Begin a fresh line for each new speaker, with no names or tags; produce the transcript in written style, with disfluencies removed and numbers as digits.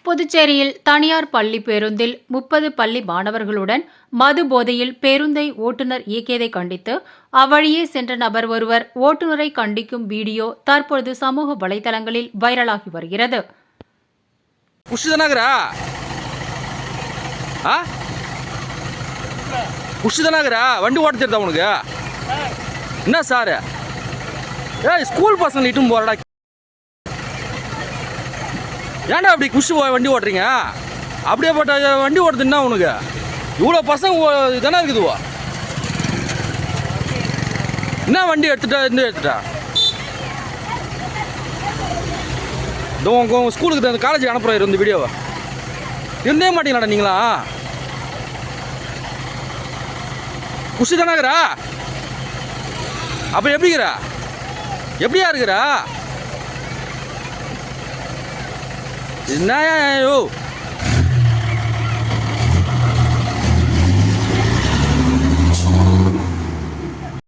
புதுச்சேரியில் தனியார் பள்ளி பேருந்தில் 30 பள்ளி மாணவர்களுடன் மது போதையில் பேருந்தை ஓட்டுநர் இயக்கியதை கண்டித்து அவ்வழியே சென்ற நபர் ஒருவர் ஓட்டுநரை கண்டிக்கும் வீடியோ தற்பொழுது சமூக வலைதளங்களில் வைரலாகி வருகிறது.
வண்டி ஓட்ட தெரியுதா உனக்கு? என்ன சார் ஸ்கூல் பசங்க இட்டும் போறடா, ஏன்டா அப்படி குஷி வண்டி ஓட்டுறீங்க? அப்படியே போட்ட வண்டி ஓட்டுதுன்னா உனக்கு இவ்வளோ பசங்க தானே இருக்குதுவா? என்ன வண்டி எடுத்துட்டா உங்கள் ஸ்கூலுக்கு அந்த காலேஜுக்கு அனுப்புகிறாரு இந்த வீடியோவை. இருந்தே மாட்டீங்களாடா நீங்களா? குஷி தானாகிறா? அப்போ எப்படியா இருக்கிறா? என்ன